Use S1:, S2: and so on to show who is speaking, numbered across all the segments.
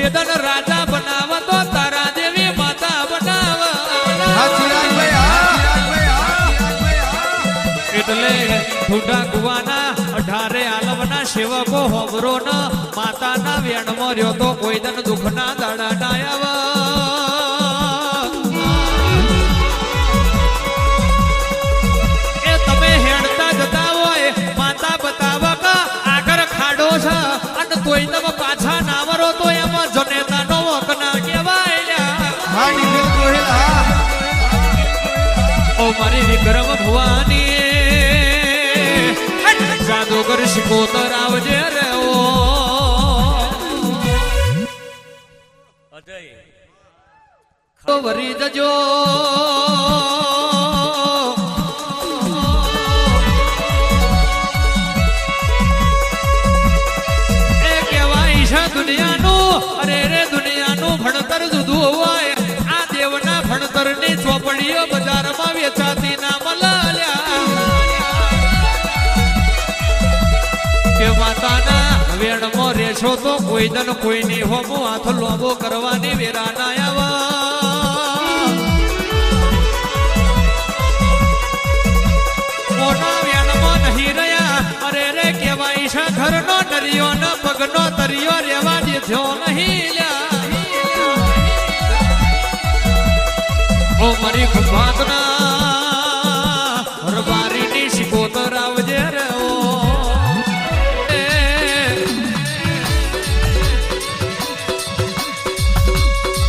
S1: વેદન રાજા બનાવ તો તારા દેવી માતા બનાવ એટલે ઠૂઠા કુવાના 18 આલમના સેવકો હોબરો ન માતાના વેણમાં રહ્યો તો કોઈ દન દુઃખના દાડા ના આવ કોઈ તમે પાછા ના વરો તો એમાં જનેતા નો વકના કહેવાય ઓ મારી વિક્રમ ભવાની જાદુગર શિકોતર આવજે રે ઓ અજય તો વરી જજો દુનિયાનું અરે રે દુનિયાનું ભણતર જુદું હોય આ દેવના ભણતરની ચોપડીઓ બજારમાં વેચાતી ના મળ્યા કે માતાના વેણમાં રેશો તો કોઈ દન કોઈની હોમો હાથ લોબો કરવાની વેરા ના આવા મોટા વેણમાં નહીં રહ્યા અરે રે કેવાય છે ઘરનો નરિયો ન પગનો તરિયો રેવા દીધો નહીં ઓ મારી ખુબાતના હરબારીની શિકોતર આવજે રે ઓ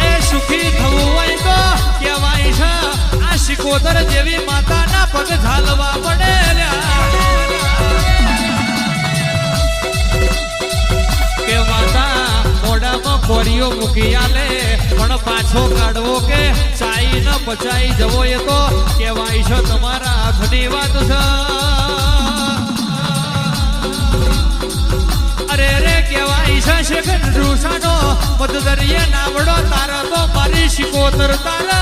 S1: એ સુખી થવું હોય તો કેવાય છે આ શિકોતર જેવી માતાના પગ ઝાલવા પડે કે માતા મોઢામાં કોરીઓ મૂકી આલે પણ પાછો કાઢવો કે ચાઈ ન પચાઈ જવો એ તો કહેવાય છે તમારા હાથની વાત છે અરે રે કહેવાય છે શેખર રૂસાનો મધદરિયે નાવડો તારા તો મારી શિકોતર તારા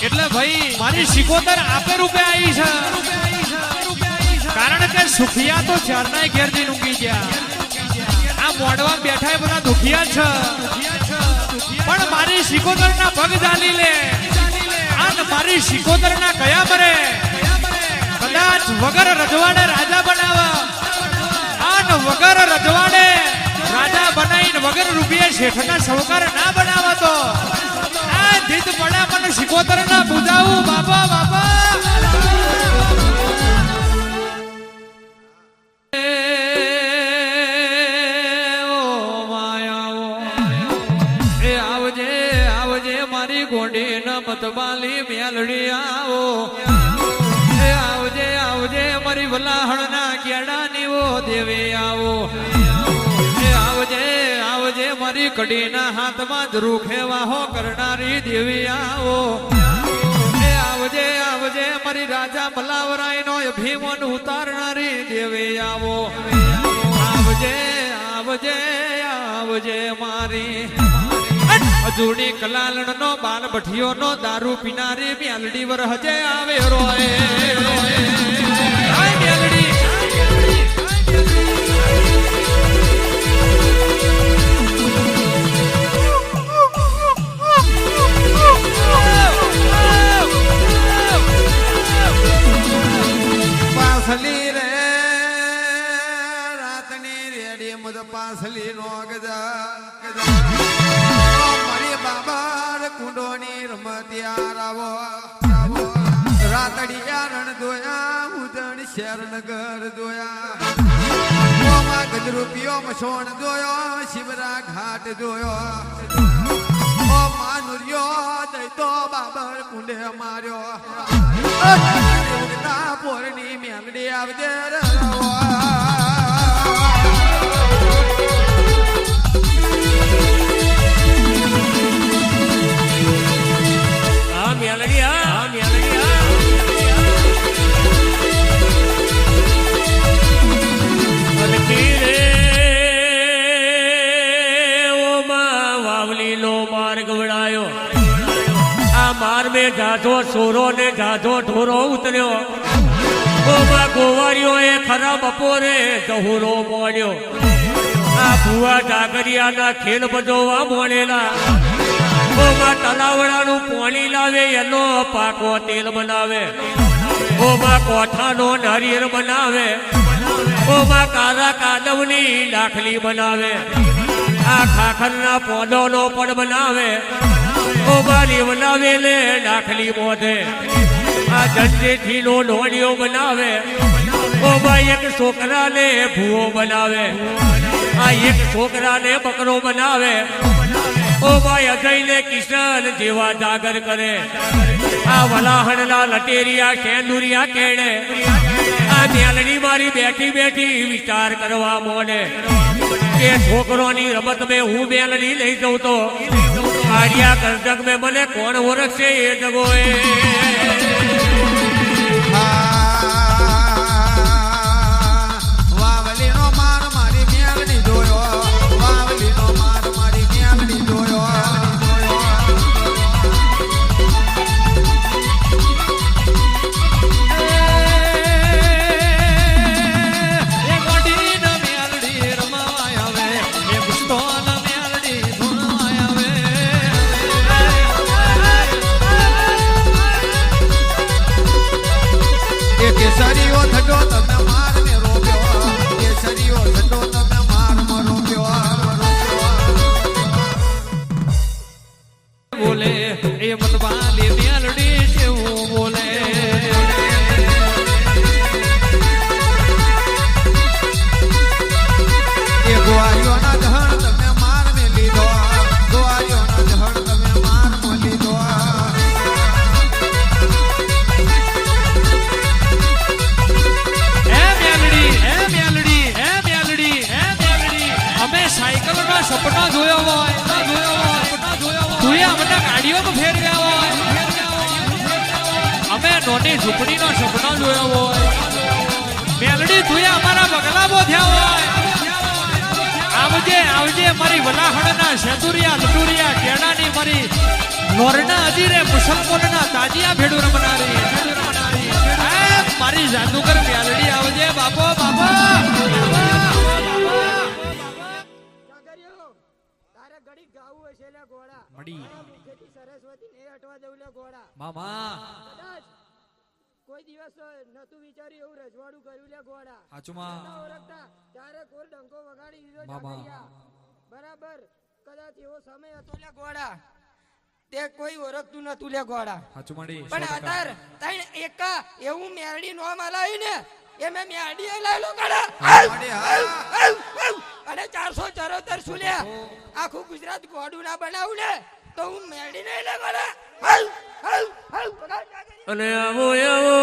S1: એટલે ભાઈ મારી શિકોતર આપે રૂપે આવી છે કારણ કે સુખિયા તો ચારનાય ઘેરથી ઊંઘી ગયા આ મોડવા બેઠા બધા દુખિયા છે પણ મારી શિકોતર ના પગ ઝાલી લે આ મારી શિકોતર ના કયા મરે કદાચ વગર રજવાડે રાજા બનાવા આ વગર રજવાડે રાજા બનાવીને વગર રૂપિયા શેઠના સૌકાર ના બનાવા તો આ જીત પડ્યા મને શિકોતર ના પૂજાવું બાપા બાપા ગોંડી ન મતબાલી મેલડી આવો એ આવજે આવજે મારી વલાહણ ના કેડાની ઓ દેવી આવો એ આવજે આવજે મારી કડી ના હાથમાં ધ્રુખે વાહો કરનારી દેવી આવો એ આવજે આવજે મારી રાજા મલાવરાય નો અભિમન ઉતારનારી દેવી આવો આવજે આવજે આવજે મારી અજુડી કલાલણ નો બાલ ભઠિયો નો દારૂ પીનારી મેલડી વરહજે આવે રોય મેલડી પાસલી રે રાતની રેડી મદ પાસલી નો ગજા બાબર કુંડોની રમતિયા રાવો રાતડિયા રણ દોયા ઉદણ શેરનગર દોયા મોમાં ગજરૂપિયો મસોણ દોયો શિવરા ઘાટ દોયો ઓ માનુરિયો દઈતો બાબર કુંડે માર્યો પોરની મેલડી આવજે
S2: બાર મેં જાજો સોરો ને જાજો ઢોરો ઉતર્યો ઓમાં ગોવારીઓ એ ખરા બપોરે જહુરો મોડ્યો આ ભુવા જાગરિયાના ખેલ બજોવા મોડેલા ઓમાં તલાવડાનું પાણી લાવે એનો પાકો તેલ બનાવે ઓમાં કોઠાનો નારિયેળ બનાવે ઓમાં કારા કાદવની લાખલી બનાવે આ ખાખરના પોદોનો પણ બનાવે ઓમાં બનાવે લે લાખલી મોઢે આ જંજેથી નો ઢોળિયો બનાવે ઓમાં એક છોકરાને ભૂવો બનાવે આ એક છોકરાને બકરો બનાવે ઓમાં અજયને કિશન જેવા જાગર કરે આ વલાહણના લટેરિયા કેન્દુરિયા કેળે આ મેલડી મારી બેઠી બેઠી વિચાર કરવા મોડે કે છોકરોની રમત મેં હું મેલડી લઈ જઉં તો આડિયા કરજક મેં મને કોણ ઓળખશે એ જગોએ
S1: વાવલીનો માર મારી મેલડી જોયો વાવલીનો માર મારી મેલડી જોયો એ ગોડીનો મેલડી રમાય આવે એ ગુસ્તોનો મેલડી ધૂણવાય આવે એ કેસરીઓ થતો તમે માર ને રોપ્યો કેસરીઓ થતો તમે માર માં રોપ્યો બોલે એ મતવાલી મેલડી જેવું બોલે એ ગોવારીઓના જહણ તમે માર ને લીધો ગોવારીઓના જહણ તમે માર માં લીધો સાયકલનો સપના જોયો હોય તું અમને ગાડીઓમાં ફેરવ્યા હોય અમે નોની ઝૂંપડીનો સપના જોયો હોય મેલડી તું અમારા બગલામાં થયા હોય આવજે આવજે મારી વલાહણના સેતુરિયા લટુરિયા કેડાની મારી નોરના અજીરે મુસલમાનના તાજિયા ભેડું રમનારી મારી જાદુગર મેલડી આવજે બાપો બાપો
S3: કોઈ દિવસ નતું વિચાર્યું એવું રજવાડું કર્યું લે ગોડા
S1: હાચુમાં
S3: ઓળખતા ત્યારે કોર ડંકો વગાડી દીધો બરાબર કદાચ એવો સમય હતો લે ગોડા તે કોઈ ઓળખતું નતું લે ગોડા
S1: હાચુમાડી
S3: પણ આધાર તૈણ એકા એવું મેરડી નો માલાવી ને એ મે મેરડી લાયલો ગોડા અને 474 સુલ્યા આખું ગુજરાત ગોડું ના બનાવું ને તો હું મેરડી નહીં લે ગોડા
S2: અને આવો આવો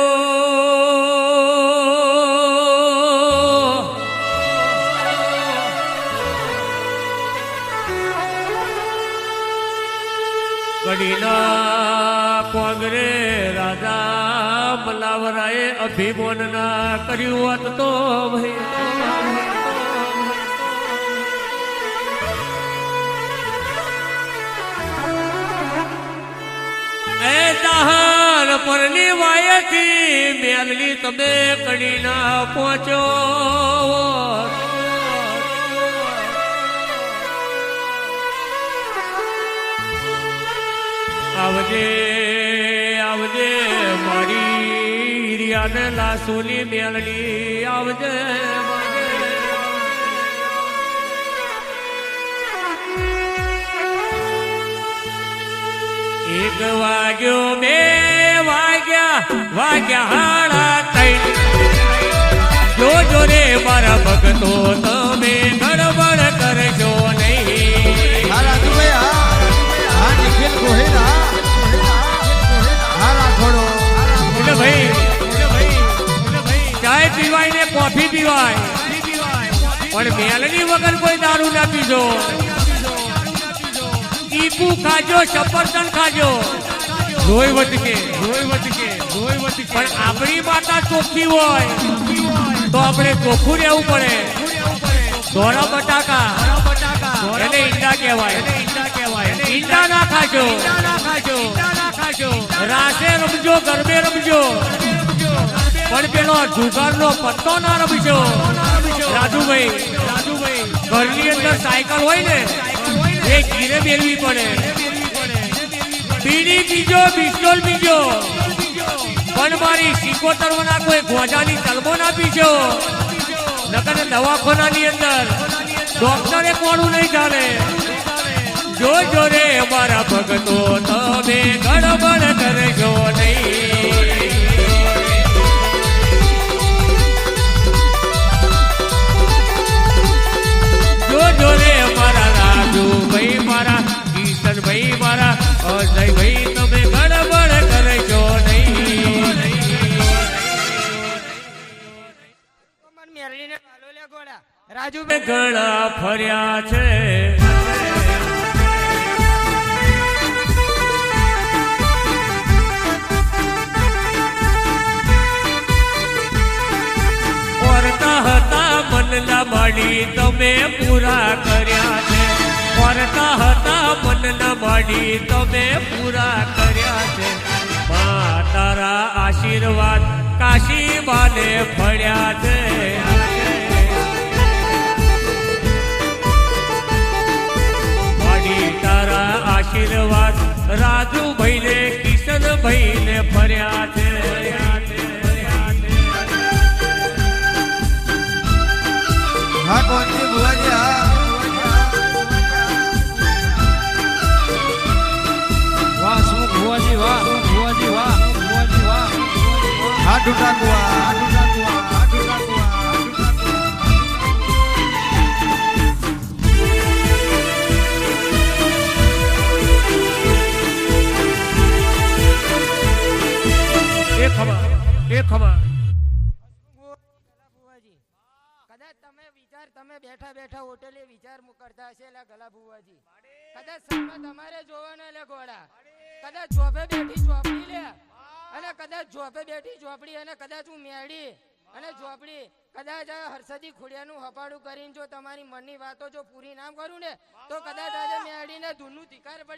S2: ગડીના કોંગરે રાજા મલાવરાએ અભિમાન ના કર્યું હોત તો ભાઈ એ દહાર પરની વાયથી મેલની તમે કડીના પહોંચો આવજે આવજે મારી રિયાને લાસુલી મેલની આવજે એક વાગ્યો બે વાગ્યા હાડા ત્રણ જોજો રે મારા ભક્તો તમે ગડબડ કરજો નહીં ચાય પીવાય ને કોફી પીવાય પણ મેલની વગર કોઈ દારૂ ના પીજો ઈપુ ખાજો સફરજન ખાજો રોય વટકે પણ આપણી માતા ચોખ્ખી હોય તો આપણે ચોખ્ખું રહેવું પડે ધોળા બટાકા એને ઈંડા કહેવાય ઈંડા ના ખાજો ગરબે રમજો પણ પેલો જુગારનો પત્તો ના રમજો રાજુભાઈ ઘરની અંદર સાયકલ હોય ને એ ઘીરે મેળવી પડે બીડી પીજો બિસ્ટોલ પીજો પણ મારી સિકોતરવાના કોઈ ગોજાની તલબો ના પીજો નકર દવાખાનાની અંદર ડોક્ટરે કોણું નહીં ચાલે જો રે અમારા ભગતો તમે ગડબડ કરજો નહીં જો રે મારા રાજુ ભાઈ મારા કિશન ભાઈ મારા અજય ભાઈ તમે ગડબડ કરજો નહીં
S3: મેરડીને પાલો લે ગોળા રાજુ
S2: ગળા ફર્યા છે વરતા હતા મનના માડી તમે પૂરા કર્યા છે વરતા હતા મનના માડી તમે પૂરા કર્યા છે મા તારા આશીર્વાદ કાશી બાને ફળ્યા છે માડી તારા આશીર્વાદ રાજુભાઈ ને કિશનભાઈ ને ફર્યા છે
S1: હા કોણથી ભુવાજી વાહ શું ભુવાજી વાહ ભુવાજી વાહ ભુવાજી વાહ હા ઢુટાકુઆ
S2: એ ખમા
S3: કદાચ તમે બેઠા બેઠા હોટેલે વિચાર કરતા હશે એટલે ગલા ભુવાજી કદાચ સામે તમારે જોવાનો લે ઘોડા કદાચ જોબે બેઠી ઝોપડી લે અને કદાચ જોબે બેઠી ઝોપડી અને કદાચ હું મેળી અને ઝોપડી કદાચ હર્ષદી ખોડિયાનું હપાડું કરીને જો તમારી મનની વાતો જો પૂરી ના કરું ને તો કદાચ આજે મેળીને ધૂનનું ધિકાર પડી